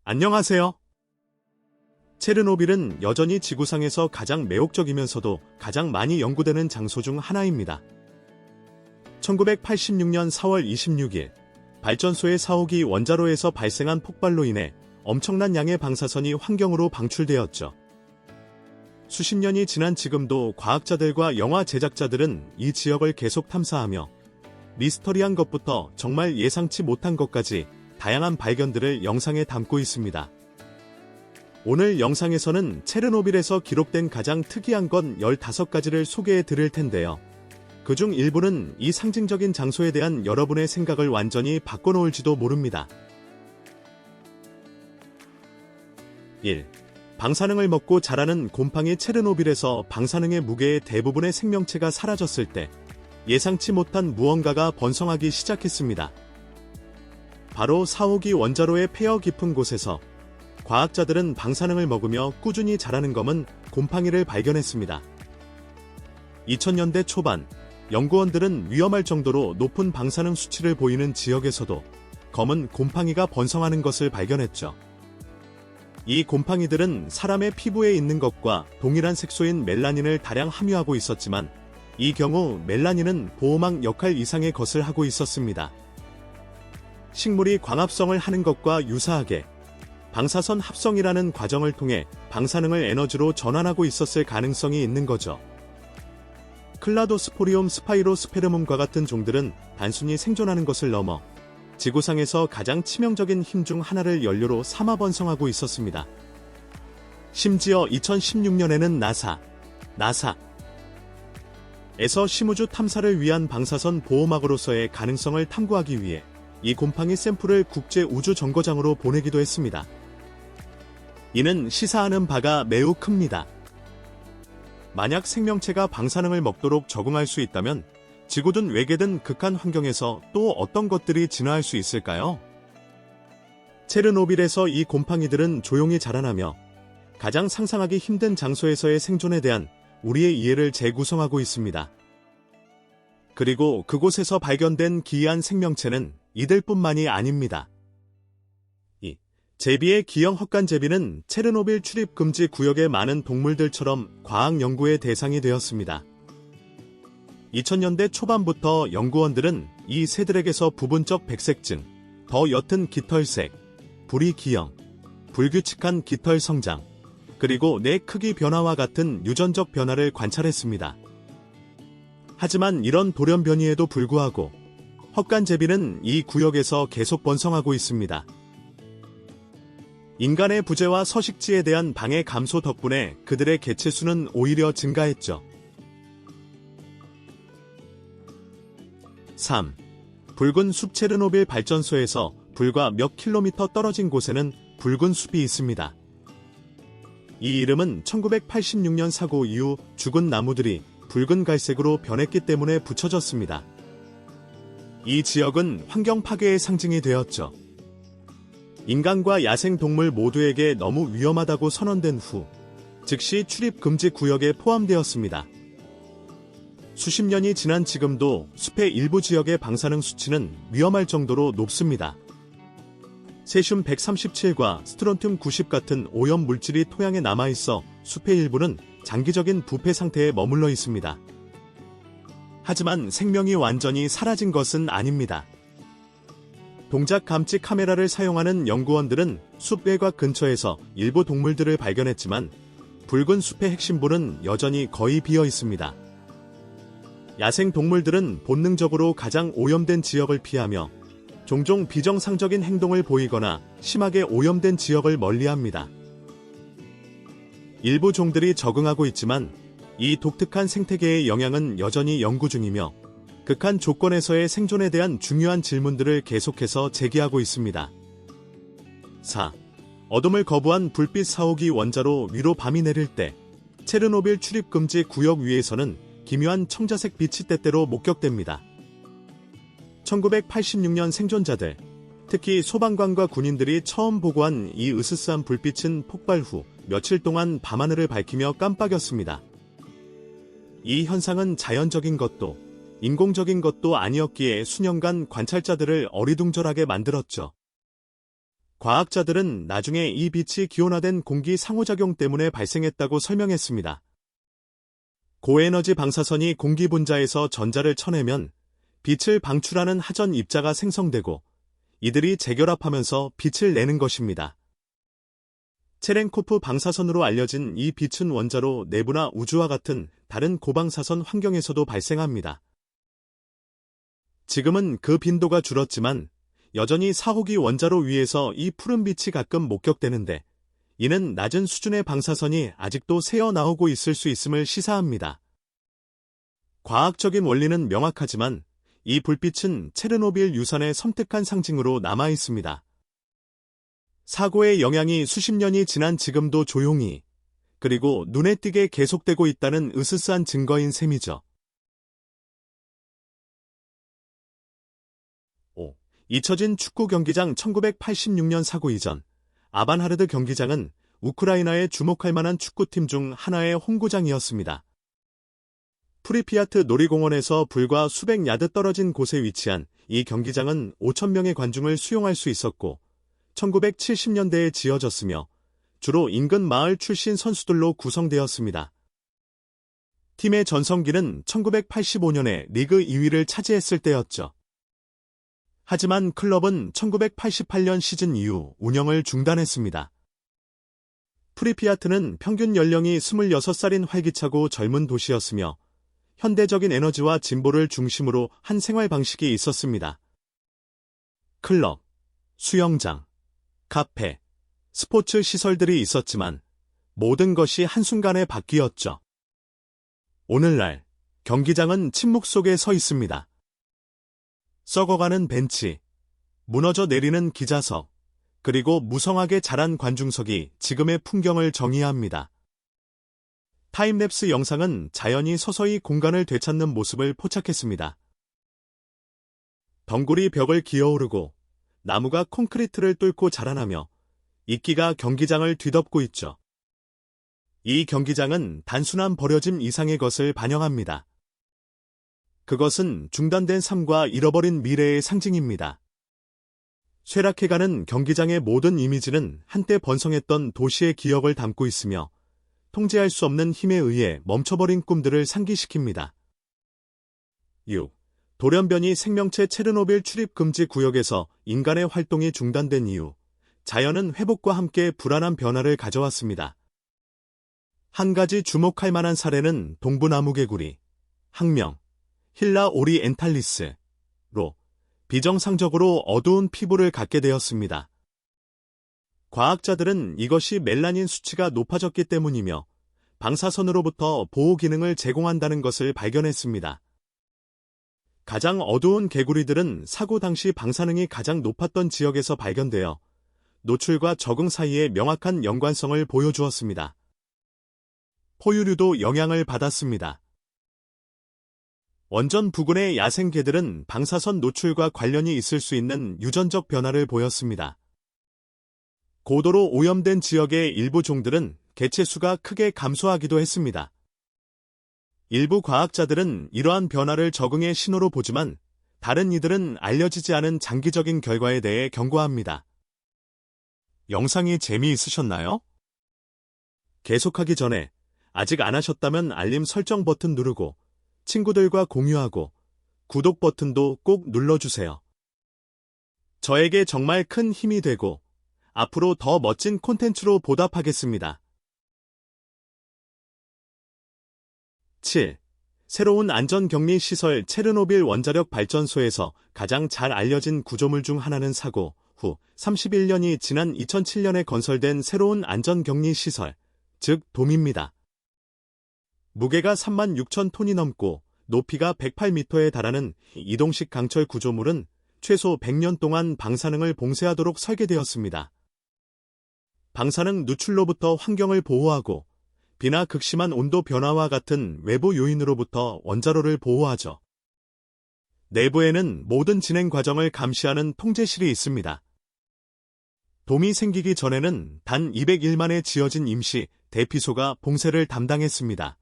안녕하세요. 체르노빌은 여전히 지구상에서 가장 매혹적이면서도 가장 많이 연구되는 장소 중 하나입니다. 1986년 4월 26일, 발전소의 4호기 원자로에서 발생한 폭발로 인해 엄청난 양의 방사선이 환경으로 방출되었죠. 수십 년이 지난 지금도 과학자들과 영화 제작자들은 이 지역을 계속 탐사하며 미스터리한 것부터 정말 예상치 못한 것까지 다양한 발견들을 영상에 담고 있습니다. 오늘 영상에서는 체르노빌에서 기록된 가장 특이한 것 15가지를 소개해 드릴 텐데요. 그중 일부는 이 상징적인 장소에 대한 여러분의 생각을 완전히 바꿔놓을지도 모릅니다. 1. 방사능을 먹고 자라는 곰팡이. 체르노빌에서 방사능의 무게의 대부분의 생명체가 사라졌을 때 예상치 못한 무언가가 번성하기 시작했습니다. 바로 4호기 원자로의 폐허 깊은 곳에서 과학자들은 방사능을 먹으며 꾸준히 자라는 검은 곰팡이를 발견했습니다. 2000년대 초반, 연구원들은 위험할 정도로 높은 방사능 수치를 보이는 지역에서도 검은 곰팡이가 번성하는 것을 발견했죠. 이 곰팡이들은 사람의 피부에 있는 것과 동일한 색소인 멜라닌을 다량 함유하고 있었지만 이 경우 멜라닌은 보호막 역할 이상의 것을 하고 있었습니다. 식물이 광합성을 하는 것과 유사하게 방사선 합성이라는 과정을 통해 방사능을 에너지로 전환하고 있었을 가능성이 있는 거죠. 클라도스포리움 스파이로스페르문과 같은 종들은 단순히 생존하는 것을 넘어 지구상에서 가장 치명적인 힘 중 하나를 연료로 삼아 번성하고 있었습니다. 심지어 2016년에는 나사에서 심우주 탐사를 위한 방사선 보호막으로서의 가능성을 탐구하기 위해 이 곰팡이 샘플을 국제 우주 정거장으로 보내기도 했습니다. 이는 시사하는 바가 매우 큽니다. 만약 생명체가 방사능을 먹도록 적응할 수 있다면 지구든 외계든 극한 환경에서 또 어떤 것들이 진화할 수 있을까요? 체르노빌에서 이 곰팡이들은 조용히 자라나며 가장 상상하기 힘든 장소에서의 생존에 대한 우리의 이해를 재구성하고 있습니다. 그리고 그곳에서 발견된 기이한 생명체는 이들뿐만이 아닙니다. 2. 제비의 기형 헛간제비는 체르노빌 출입 금지 구역의 많은 동물들처럼 과학 연구의 대상이 되었습니다. 2000년대 초반부터 연구원들은 이 새들에게서 부분적 백색증, 더 옅은 깃털색, 부리 기형, 불규칙한 깃털 성장, 그리고 뇌 크기 변화와 같은 유전적 변화를 관찰했습니다. 하지만 이런 돌연 변이에도 불구하고 헛간제비는 이 구역에서 계속 번성하고 있습니다. 인간의 부재와 서식지에 대한 방해 감소 덕분에 그들의 개체수는 오히려 증가했죠. 3. 붉은 숲. 체르노빌 발전소에서 불과 몇 킬로미터 떨어진 곳에는 붉은 숲이 있습니다. 이 이름은 1986년 사고 이후 죽은 나무들이 붉은 갈색으로 변했기 때문에 붙여졌습니다. 이 지역은 환경 파괴의 상징이 되었죠. 인간과 야생 동물 모두에게 너무 위험하다고 선언된 후 즉시 출입 금지 구역에 포함되었습니다. 수십 년이 지난 지금도 숲의 일부 지역의 방사능 수치는 위험할 정도로 높습니다. 세슘 137과 스트론튬 90 같은 오염 물질이 토양에 남아있어 숲의 일부는 장기적인 부패 상태에 머물러 있습니다. 하지만 생명이 완전히 사라진 것은 아닙니다. 동작 감지 카메라를 사용하는 연구원들은 숲 외곽 근처에서 일부 동물들을 발견했지만 붉은 숲의 핵심부는 여전히 거의 비어 있습니다. 야생 동물들은 본능적으로 가장 오염된 지역을 피하며 종종 비정상적인 행동을 보이거나 심하게 오염된 지역을 멀리합니다. 일부 종들이 적응하고 있지만 이 독특한 생태계의 영향은 여전히 연구 중이며 극한 조건에서의 생존에 대한 중요한 질문들을 계속해서 제기하고 있습니다. 4. 어둠을 거부한 불빛. 4호기 원자로 위로 밤이 내릴 때 체르노빌 출입 금지 구역 위에서는 기묘한 청자색 빛이 때때로 목격됩니다. 1986년 생존자들, 특히 소방관과 군인들이 처음 보고한 이 으스스한 불빛은 폭발 후 며칠 동안 밤하늘을 밝히며 깜빡였습니다. 이 현상은 자연적인 것도 인공적인 것도 아니었기에 수년간 관찰자들을 어리둥절하게 만들었죠. 과학자들은 나중에 이 빛이 기온화된 공기 상호작용 때문에 발생했다고 설명했습니다. 고에너지 방사선이 공기 분자에서 전자를 쳐내면 빛을 방출하는 하전 입자가 생성되고 이들이 재결합하면서 빛을 내는 것입니다. 체렌코프 방사선으로 알려진 이 빛은 원자로 내부나 우주와 같은 다른 고방사선 환경에서도 발생합니다. 지금은 그 빈도가 줄었지만 여전히 4호기 원자로 위에서 이 푸른 빛이 가끔 목격되는데 이는 낮은 수준의 방사선이 아직도 새어나오고 있을 수 있음을 시사합니다. 과학적인 원리는 명확하지만 이 불빛은 체르노빌 유산의 섬뜩한 상징으로 남아 있습니다. 사고의 영향이 수십 년이 지난 지금도 조용히 그리고 눈에 띄게 계속되고 있다는 으스스한 증거인 셈이죠. 5. 잊혀진 축구 경기장 1986년 사고 이전 아반하르드 경기장은 우크라이나에 주목할 만한 축구팀 중 하나의 홈구장이었습니다. 프리피아트 놀이공원에서 불과 수백 야드 떨어진 곳에 위치한 이 경기장은 5,000명의 관중을 수용할 수 있었고 1970년대에 지어졌으며 주로 인근 마을 출신 선수들로 구성되었습니다. 팀의 전성기는 1985년에 리그 2위를 차지했을 때였죠. 하지만 클럽은 1988년 시즌 이후 운영을 중단했습니다. 프리피아트는 평균 연령이 26살인 활기차고 젊은 도시였으며 현대적인 에너지와 진보를 중심으로 한 생활 방식이 있었습니다. 클럽, 수영장, 카페, 스포츠 시설들이 있었지만 모든 것이 한순간에 바뀌었죠. 오늘날 경기장은 침묵 속에 서 있습니다. 썩어가는 벤치, 무너져 내리는 기자석, 그리고 무성하게 자란 관중석이 지금의 풍경을 정의합니다. 타임랩스 영상은 자연이 서서히 공간을 되찾는 모습을 포착했습니다. 덩굴이 벽을 기어오르고 나무가 콘크리트를 뚫고 자라나며 이끼가 경기장을 뒤덮고 있죠. 이 경기장은 단순한 버려짐 이상의 것을 반영합니다. 그것은 중단된 삶과 잃어버린 미래의 상징입니다. 쇠락해가는 경기장의 모든 이미지는 한때 번성했던 도시의 기억을 담고 있으며 통제할 수 없는 힘에 의해 멈춰버린 꿈들을 상기시킵니다. 6. 돌연변이 생명체 체르노빌 출입 금지 구역에서 인간의 활동이 중단된 이후 자연은 회복과 함께 불안한 변화를 가져왔습니다. 한 가지 주목할 만한 사례는 동부나무개구리, 학명, 힐라 오리엔탈리스로 비정상적으로 어두운 피부를 갖게 되었습니다. 과학자들은 이것이 멜라닌 수치가 높아졌기 때문이며 방사선으로부터 보호 기능을 제공한다는 것을 발견했습니다. 가장 어두운 개구리들은 사고 당시 방사능이 가장 높았던 지역에서 발견되어 노출과 적응 사이에 명확한 연관성을 보여주었습니다. 포유류도 영향을 받았습니다. 원전 부근의 야생개들은 방사선 노출과 관련이 있을 수 있는 유전적 변화를 보였습니다. 고도로 오염된 지역의 일부 종들은 개체수가 크게 감소하기도 했습니다. 일부 과학자들은 이러한 변화를 적응의 신호로 보지만 다른 이들은 알려지지 않은 장기적인 결과에 대해 경고합니다. 영상이 재미있으셨나요? 계속하기 전에 아직 안 하셨다면 알림 설정 버튼 누르고 친구들과 공유하고 구독 버튼도 꼭 눌러주세요. 저에게 정말 큰 힘이 되고 앞으로 더 멋진 콘텐츠로 보답하겠습니다. 7. 새로운 안전격리 시설 체르노빌 원자력 발전소에서 가장 잘 알려진 구조물 중 하나는 사고 후 31년이 지난 2007년에 건설된 새로운 안전격리 시설, 즉 돔입니다. 무게가 36,000톤이 넘고 높이가 108m에 달하는 이동식 강철 구조물은 최소 100년 동안 방사능을 봉쇄하도록 설계되었습니다. 방사능 누출로부터 환경을 보호하고 비나 극심한 온도 변화와 같은 외부 요인으로부터 원자로를 보호하죠. 내부에는 모든 진행 과정을 감시하는 통제실이 있습니다. 돔이 생기기 전에는 단 201만에 지어진 임시 대피소가 봉쇄를 담당했습니다.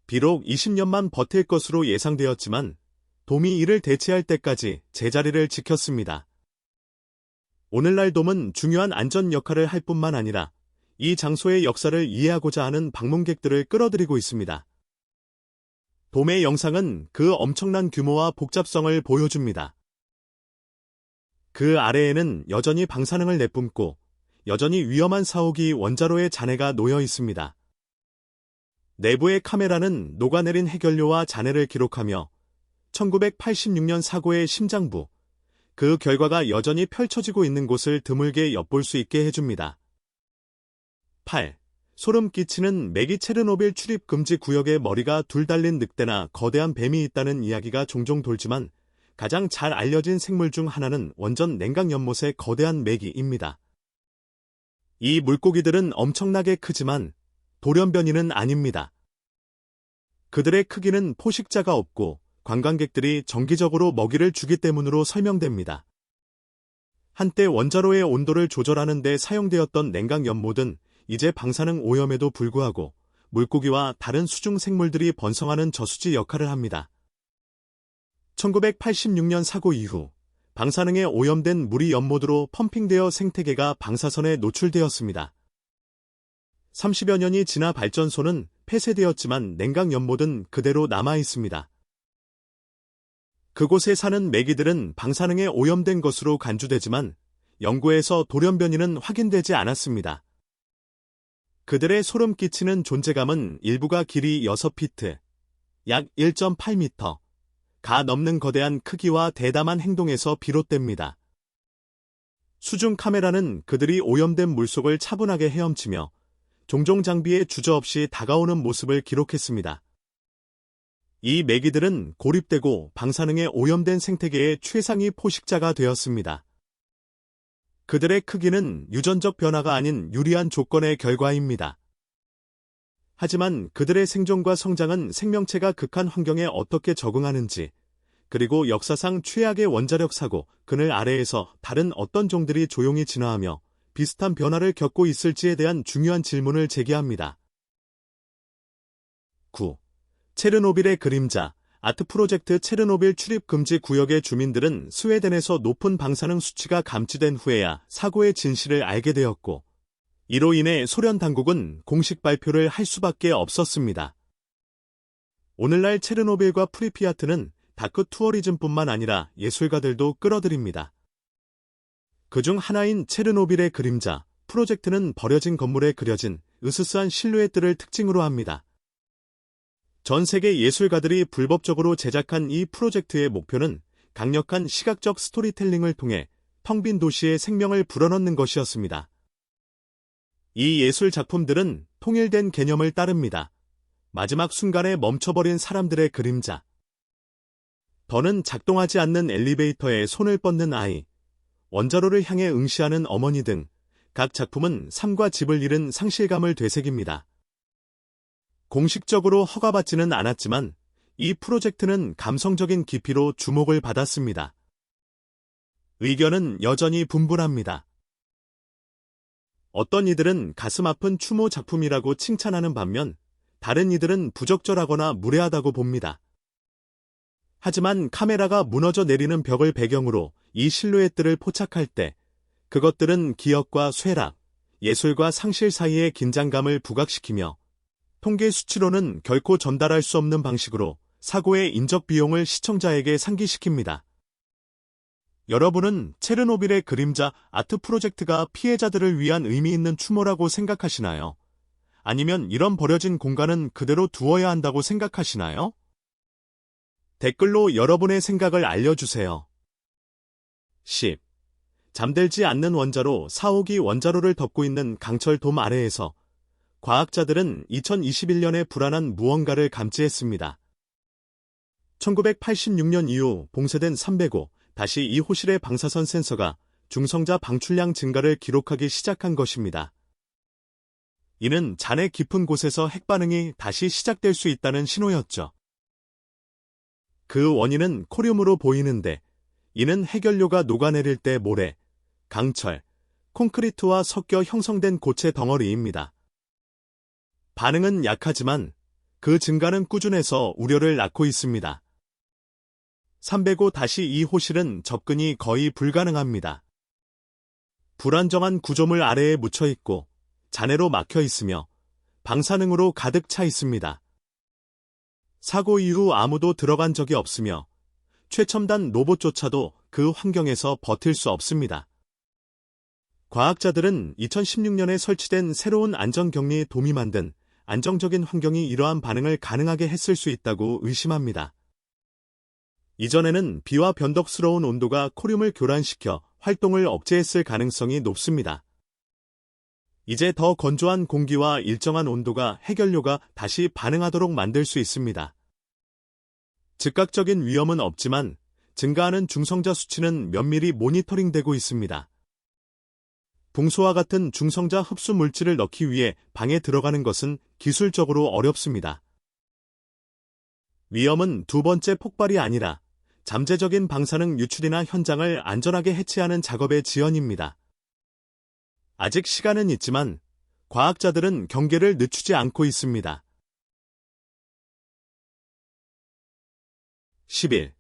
비록 20년만 버틸 것으로 예상되었지만 돔이 이를 대체할 때까지 제자리를 지켰습니다. 오늘날 돔은 중요한 안전 역할을 할 뿐만 아니라 이 장소의 역사를 이해하고자 하는 방문객들을 끌어들이고 있습니다. 돔의 영상은 그 엄청난 규모와 복잡성을 보여줍니다. 그 아래에는 여전히 방사능을 내뿜고 여전히 위험한 사옥이 원자로의 잔해가 놓여 있습니다. 내부의 카메라는 녹아내린 해결료와 잔해를 기록하며 1986년 사고의 심장부, 그 결과가 여전히 펼쳐지고 있는 곳을 드물게 엿볼 수 있게 해줍니다. 8. 소름 끼치는 매기 체르노빌 출입 금지 구역에 머리가 둘 달린 늑대나 거대한 뱀이 있다는 이야기가 종종 돌지만 가장 잘 알려진 생물 중 하나는 원전 냉각 연못의 거대한 메기입니다. 이 물고기들은 엄청나게 크지만 돌연변이는 아닙니다. 그들의 크기는 포식자가 없고 관광객들이 정기적으로 먹이를 주기 때문으로 설명됩니다. 한때 원자로의 온도를 조절하는 데 사용되었던 냉각 연못은 이제 방사능 오염에도 불구하고 물고기와 다른 수중 생물들이 번성하는 저수지 역할을 합니다. 1986년 사고 이후 방사능에 오염된 물이 연못으로 펌핑되어 생태계가 방사선에 노출되었습니다. 30여 년이 지나 발전소는 폐쇄되었지만 냉각 연못은 그대로 남아 있습니다. 그곳에 사는 메기들은 방사능에 오염된 것으로 간주되지만 연구에서 돌연변이는 확인되지 않았습니다. 그들의 소름 끼치는 존재감은 일부가 길이 6피트, 약 1.8m, 가 넘는 거대한 크기와 대담한 행동에서 비롯됩니다. 수중 카메라는 그들이 오염된 물속을 차분하게 헤엄치며 종종 장비에 주저없이 다가오는 모습을 기록했습니다. 이 메기들은 고립되고 방사능에 오염된 생태계의 최상위 포식자가 되었습니다. 그들의 크기는 유전적 변화가 아닌 유리한 조건의 결과입니다. 하지만 그들의 생존과 성장은 생명체가 극한 환경에 어떻게 적응하는지, 그리고 역사상 최악의 원자력 사고, 그늘 아래에서 다른 어떤 종들이 조용히 진화하며 비슷한 변화를 겪고 있을지에 대한 중요한 질문을 제기합니다. 9. 체르노빌의 그림자. 아트 프로젝트 체르노빌 출입 금지 구역의 주민들은 스웨덴에서 높은 방사능 수치가 감지된 후에야 사고의 진실을 알게 되었고, 이로 인해 소련 당국은 공식 발표를 할 수밖에 없었습니다. 오늘날 체르노빌과 프리피아트는 다크 투어리즘뿐만 아니라 예술가들도 끌어들입니다. 그중 하나인 체르노빌의 그림자 프로젝트는 버려진 건물에 그려진 으스스한 실루엣들을 특징으로 합니다. 전 세계 예술가들이 불법적으로 제작한 이 프로젝트의 목표는 강력한 시각적 스토리텔링을 통해 텅 빈 도시의 생명을 불어넣는 것이었습니다. 이 예술 작품들은 통일된 개념을 따릅니다. 마지막 순간에 멈춰버린 사람들의 그림자. 더는 작동하지 않는 엘리베이터에 손을 뻗는 아이, 원자로를 향해 응시하는 어머니 등 각 작품은 삶과 집을 잃은 상실감을 되새깁니다. 공식적으로 허가받지는 않았지만 이 프로젝트는 감성적인 깊이로 주목을 받았습니다. 의견은 여전히 분분합니다. 어떤 이들은 가슴 아픈 추모 작품이라고 칭찬하는 반면 다른 이들은 부적절하거나 무례하다고 봅니다. 하지만 카메라가 무너져 내리는 벽을 배경으로 이 실루엣들을 포착할 때 그것들은 기억과 쇠락, 예술과 상실 사이의 긴장감을 부각시키며 통계 수치로는 결코 전달할 수 없는 방식으로 사고의 인적 비용을 시청자에게 상기시킵니다. 여러분은 체르노빌의 그림자 아트 프로젝트가 피해자들을 위한 의미 있는 추모라고 생각하시나요? 아니면 이런 버려진 공간은 그대로 두어야 한다고 생각하시나요? 댓글로 여러분의 생각을 알려주세요. 10. 잠들지 않는 원자로 4호기 원자로를 덮고 있는 강철 돔 아래에서 과학자들은 2021년에 불안한 무언가를 감지했습니다. 1986년 이후 봉쇄된 305, 2호실의 방사선 센서가 중성자 방출량 증가를 기록하기 시작한 것입니다. 이는 잔해 깊은 곳에서 핵반응이 다시 시작될 수 있다는 신호였죠. 그 원인은 코륨으로 보이는데 이는 해결료가 녹아내릴 때 모래, 강철, 콘크리트와 섞여 형성된 고체 덩어리입니다. 반응은 약하지만 그 증가는 꾸준해서 우려를 낳고 있습니다. 305-2호실은 접근이 거의 불가능합니다. 불안정한 구조물 아래에 묻혀 있고 잔해로 막혀 있으며 방사능으로 가득 차 있습니다. 사고 이후 아무도 들어간 적이 없으며 최첨단 로봇조차도 그 환경에서 버틸 수 없습니다. 과학자들은 2016년에 설치된 새로운 안전격리 돔이 만든 안정적인 환경이 이러한 반응을 가능하게 했을 수 있다고 의심합니다. 이전에는 비와 변덕스러운 온도가 코륨을 교란시켜 활동을 억제했을 가능성이 높습니다. 이제 더 건조한 공기와 일정한 온도가 해결료가 다시 반응하도록 만들 수 있습니다. 즉각적인 위험은 없지만 증가하는 중성자 수치는 면밀히 모니터링되고 있습니다. 붕소와 같은 중성자 흡수 물질을 넣기 위해 방에 들어가는 것은 기술적으로 어렵습니다. 위험은 두 번째 폭발이 아니라 잠재적인 방사능 유출이나 현장을 안전하게 해체하는 작업의 지연입니다. 아직 시간은 있지만 과학자들은 경계를 늦추지 않고 있습니다. 10일,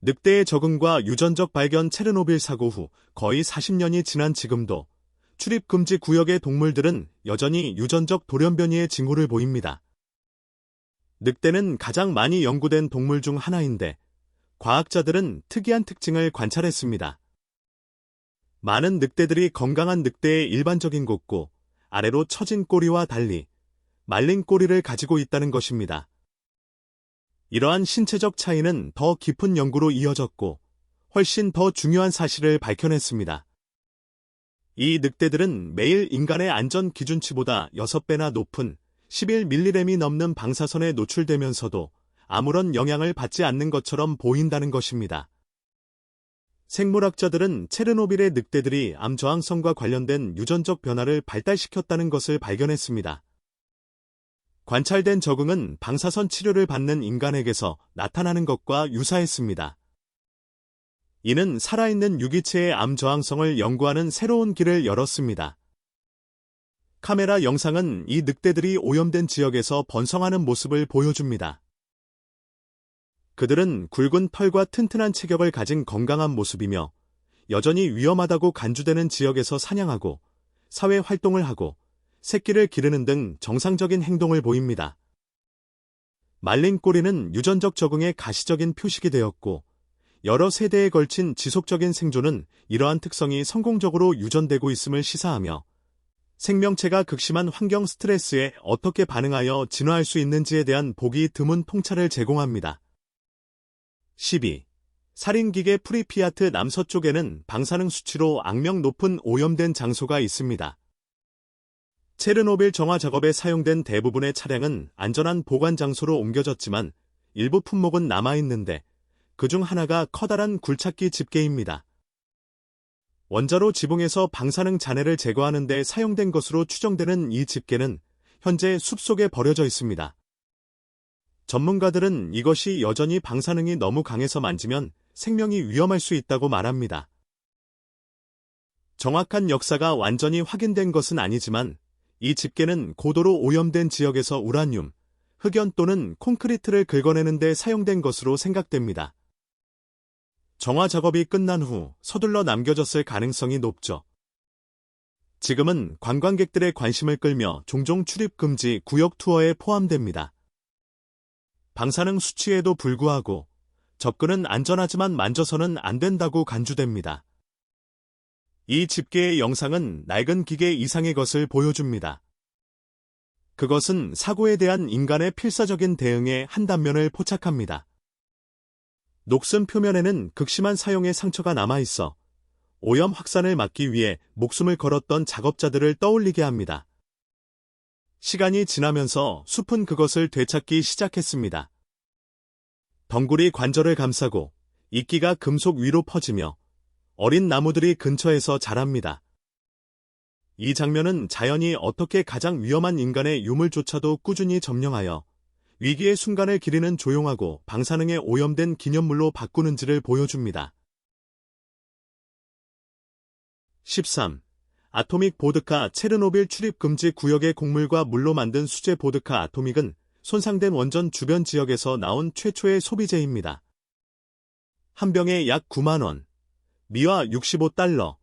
늑대의 적응과 유전적 발견. 체르노빌 사고 후 거의 40년이 지난 지금도 출입금지 구역의 동물들은 여전히 유전적 돌연변이의 징후를 보입니다. 늑대는 가장 많이 연구된 동물 중 하나인데 과학자들은 특이한 특징을 관찰했습니다. 많은 늑대들이 건강한 늑대의 일반적인 곱고 아래로 처진 꼬리와 달리 말린 꼬리를 가지고 있다는 것입니다. 이러한 신체적 차이는 더 깊은 연구로 이어졌고 훨씬 더 중요한 사실을 밝혀냈습니다. 이 늑대들은 매일 인간의 안전 기준치보다 6배나 높은 11mg이 넘는 방사선에 노출되면서도 아무런 영향을 받지 않는 것처럼 보인다는 것입니다. 생물학자들은 체르노빌의 늑대들이 암 저항성과 관련된 유전적 변화를 발달시켰다는 것을 발견했습니다. 관찰된 적응은 방사선 치료를 받는 인간에게서 나타나는 것과 유사했습니다. 이는 살아있는 유기체의 암 저항성을 연구하는 새로운 길을 열었습니다. 카메라 영상은 이 늑대들이 오염된 지역에서 번성하는 모습을 보여줍니다. 그들은 굵은 털과 튼튼한 체격을 가진 건강한 모습이며 여전히 위험하다고 간주되는 지역에서 사냥하고 사회 활동을 하고 새끼를 기르는 등 정상적인 행동을 보입니다. 말린 꼬리는 유전적 적응의 가시적인 표식이 되었고 여러 세대에 걸친 지속적인 생존은 이러한 특성이 성공적으로 유전되고 있음을 시사하며 생명체가 극심한 환경 스트레스에 어떻게 반응하여 진화할 수 있는지에 대한 보기 드문 통찰을 제공합니다. 12. 살인기계 프리피아트 남서쪽에는 방사능 수치로 악명 높은 오염된 장소가 있습니다. 체르노빌 정화 작업에 사용된 대부분의 차량은 안전한 보관 장소로 옮겨졌지만 일부 품목은 남아있는데 그중 하나가 커다란 굴착기 집게입니다. 원자로 지붕에서 방사능 잔해를 제거하는 데 사용된 것으로 추정되는 이 집게는 현재 숲속에 버려져 있습니다. 전문가들은 이것이 여전히 방사능이 너무 강해서 만지면 생명이 위험할 수 있다고 말합니다. 정확한 역사가 완전히 확인된 것은 아니지만 이 집게는 고도로 오염된 지역에서 우라늄, 흑연 또는 콘크리트를 긁어내는 데 사용된 것으로 생각됩니다. 정화 작업이 끝난 후 서둘러 남겨졌을 가능성이 높죠. 지금은 관광객들의 관심을 끌며 종종 출입 금지 구역 투어에 포함됩니다. 방사능 수치에도 불구하고 접근은 안전하지만 만져서는 안 된다고 간주됩니다. 이 집게의 영상은 낡은 기계 이상의 것을 보여줍니다. 그것은 사고에 대한 인간의 필사적인 대응의 한 단면을 포착합니다. 녹슨 표면에는 극심한 사용의 상처가 남아있어 오염 확산을 막기 위해 목숨을 걸었던 작업자들을 떠올리게 합니다. 시간이 지나면서 숲은 그것을 되찾기 시작했습니다. 덩굴이 관절을 감싸고 이끼가 금속 위로 퍼지며 어린 나무들이 근처에서 자랍니다. 이 장면은 자연이 어떻게 가장 위험한 인간의 유물조차도 꾸준히 점령하여 위기의 순간을 기리는 조용하고 방사능에 오염된 기념물로 바꾸는지를 보여줍니다. 13. 아토믹 보드카. 체르노빌 출입 금지 구역의 곡물과 물로 만든 수제 보드카. 아토믹은 손상된 원전 주변 지역에서 나온 최초의 소비재입니다. 한 병에 약 9만 원, 미화 $65,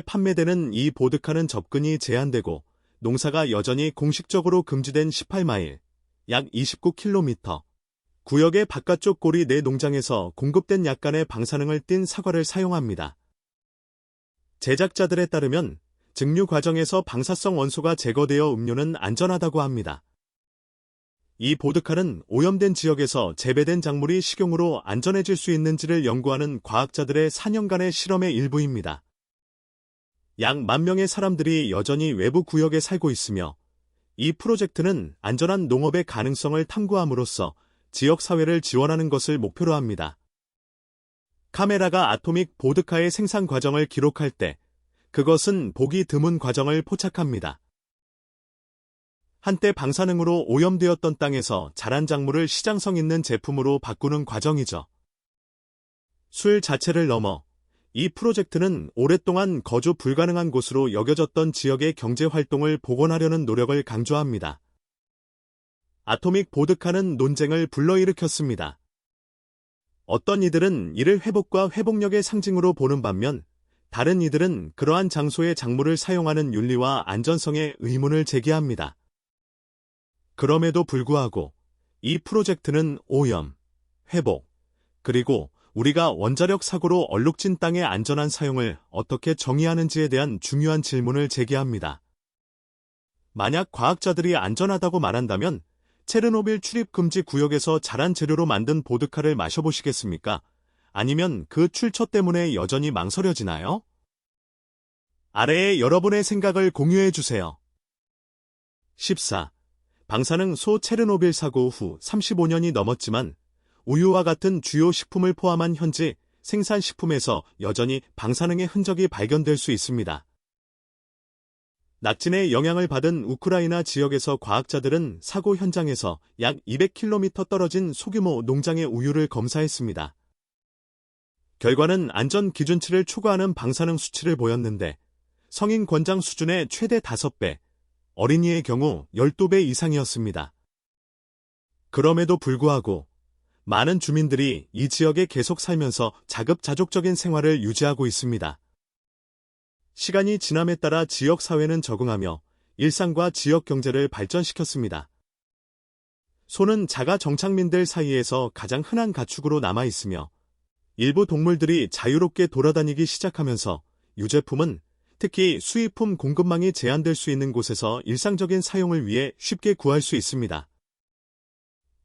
판매되는 이 보드카는 접근이 제한되고 농사가 여전히 공식적으로 금지된 18마일, 약 29km 구역의 바깥쪽 고리 내 농장에서 공급된 약간의 방사능을 띤 사과를 사용합니다. 제작자들에 따르면 증류 과정에서 방사성 원소가 제거되어 음료는 안전하다고 합니다. 이 보드카는 오염된 지역에서 재배된 작물이 식용으로 안전해질 수 있는지를 연구하는 과학자들의 4년간의 실험의 일부입니다. 약 10,000명의 사람들이 여전히 외부 구역에 살고 있으며 이 프로젝트는 안전한 농업의 가능성을 탐구함으로써 지역사회를 지원하는 것을 목표로 합니다. 카메라가 아토믹 보드카의 생산 과정을 기록할 때 그것은 보기 드문 과정을 포착합니다. 한때 방사능으로 오염되었던 땅에서 자란 작물을 시장성 있는 제품으로 바꾸는 과정이죠. 술 자체를 넘어 이 프로젝트는 오랫동안 거주 불가능한 곳으로 여겨졌던 지역의 경제활동을 복원하려는 노력을 강조합니다. 아토믹 보드카는 논쟁을 불러일으켰습니다. 어떤 이들은 이를 회복과 회복력의 상징으로 보는 반면 다른 이들은 그러한 장소의 작물을 사용하는 윤리와 안전성에 의문을 제기합니다. 그럼에도 불구하고 이 프로젝트는 오염, 회복, 그리고 우리가 원자력 사고로 얼룩진 땅의 안전한 사용을 어떻게 정의하는지에 대한 중요한 질문을 제기합니다. 만약 과학자들이 안전하다고 말한다면 체르노빌 출입 금지 구역에서 자란 재료로 만든 보드카를 마셔보시겠습니까? 아니면 그 출처 때문에 여전히 망설여지나요? 아래에 여러분의 생각을 공유해주세요. 14. 방사능 소 체르노빌 사고 후 35년이 넘었지만 우유와 같은 주요 식품을 포함한 현지 생산식품에서 여전히 방사능의 흔적이 발견될 수 있습니다. 낙진의 영향을 받은 우크라이나 지역에서 과학자들은 사고 현장에서 약 200km 떨어진 소규모 농장의 우유를 검사했습니다. 결과는 안전 기준치를 초과하는 방사능 수치를 보였는데 성인 권장 수준의 최대 5배, 어린이의 경우 12배 이상이었습니다. 그럼에도 불구하고 많은 주민들이 이 지역에 계속 살면서 자급자족적인 생활을 유지하고 있습니다. 시간이 지남에 따라 지역 사회는 적응하며 일상과 지역 경제를 발전시켰습니다. 소는 자가 정착민들 사이에서 가장 흔한 가축으로 남아있으며 일부 동물들이 자유롭게 돌아다니기 시작하면서 유제품은 특히 수입품 공급망이 제한될 수 있는 곳에서 일상적인 사용을 위해 쉽게 구할 수 있습니다.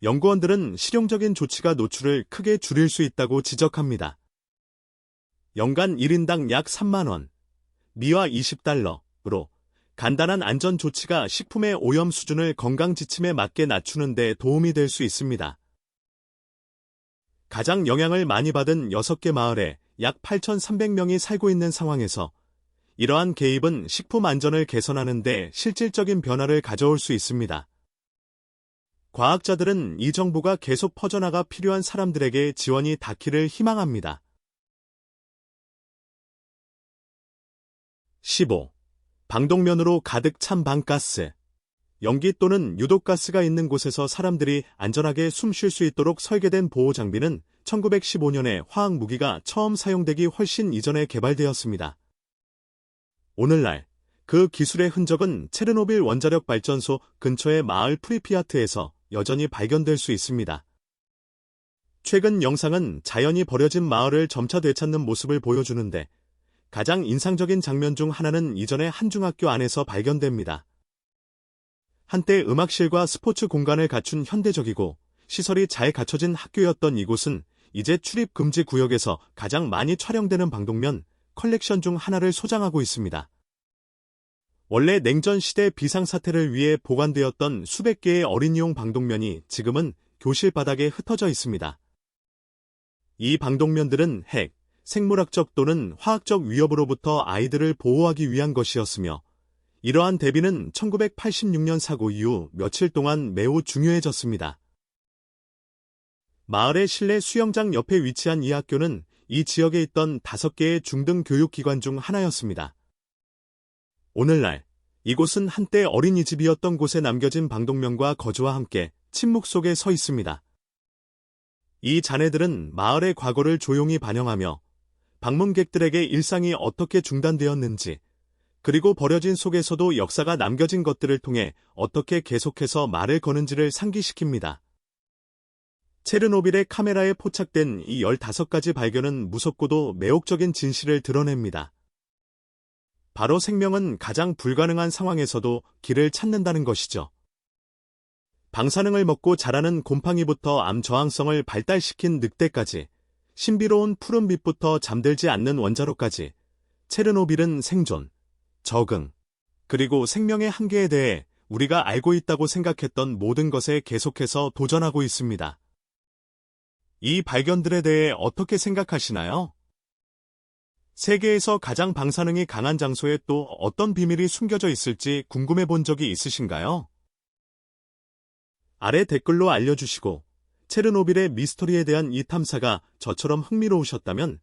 연구원들은 실용적인 조치가 노출을 크게 줄일 수 있다고 지적합니다. 연간 1인당 약 3만 원, 미화 20달러로 간단한 안전 조치가 식품의 오염 수준을 건강 지침에 맞게 낮추는 데 도움이 될 수 있습니다. 가장 영향을 많이 받은 6개 마을에 약 8,300명이 살고 있는 상황에서 이러한 개입은 식품 안전을 개선하는 데 실질적인 변화를 가져올 수 있습니다. 과학자들은 이 정보가 계속 퍼져나가 필요한 사람들에게 지원이 닿기를 희망합니다. 15. 방독면으로 가득 찬 방가스. 연기 또는 유독가스가 있는 곳에서 사람들이 안전하게 숨 쉴 수 있도록 설계된 보호장비는 1915년에 화학무기가 처음 사용되기 훨씬 이전에 개발되었습니다. 오늘날 그 기술의 흔적은 체르노빌 원자력 발전소 근처의 마을 프리피아트에서 여전히 발견될 수 있습니다. 최근 영상은 자연이 버려진 마을을 점차 되찾는 모습을 보여주는데 가장 인상적인 장면 중 하나는 이전의 한 중학교 안에서 발견됩니다. 한때 음악실과 스포츠 공간을 갖춘 현대적이고 시설이 잘 갖춰진 학교였던 이곳은 이제 출입 금지 구역에서 가장 많이 촬영되는 방독면 컬렉션 중 하나를 소장하고 있습니다. 원래 냉전 시대 비상사태를 위해 보관되었던 수백 개의 어린이용 방독면이 지금은 교실 바닥에 흩어져 있습니다. 이 방독면들은 핵, 생물학적 또는 화학적 위협으로부터 아이들을 보호하기 위한 것이었으며 이러한 대비는 1986년 사고 이후 며칠 동안 매우 중요해졌습니다. 마을의 실내 수영장 옆에 위치한 이 학교는 이 지역에 있던 5개의 중등 교육기관 중 하나였습니다. 오늘날 이곳은 한때 어린이집이었던 곳에 남겨진 방독면과 거주와 함께 침묵 속에 서 있습니다. 이 자네들은 마을의 과거를 조용히 반영하며 방문객들에게 일상이 어떻게 중단되었는지, 그리고 버려진 속에서도 역사가 남겨진 것들을 통해 어떻게 계속해서 말을 거는지를 상기시킵니다. 체르노빌의 카메라에 포착된 이 15가지 발견은 무섭고도 매혹적인 진실을 드러냅니다. 바로 생명은 가장 불가능한 상황에서도 길을 찾는다는 것이죠. 방사능을 먹고 자라는 곰팡이부터 암 저항성을 발달시킨 늑대까지, 신비로운 푸른빛부터 잠들지 않는 원자로까지, 체르노빌은 생존, 적응, 그리고 생명의 한계에 대해 우리가 알고 있다고 생각했던 모든 것에 계속해서 도전하고 있습니다. 이 발견들에 대해 어떻게 생각하시나요? 세계에서 가장 방사능이 강한 장소에 또 어떤 비밀이 숨겨져 있을지 궁금해 본 적이 있으신가요? 아래 댓글로 알려주시고, 체르노빌의 미스터리에 대한 이 탐사가 저처럼 흥미로우셨다면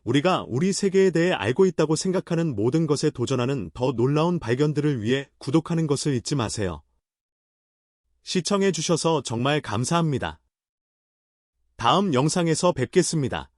우리가 우리 세계에 대해 알고 있다고 생각하는 모든 것에 도전하는 더 놀라운 발견들을 위해 구독하는 것을 잊지 마세요. 시청해주셔서 정말 감사합니다. 다음 영상에서 뵙겠습니다.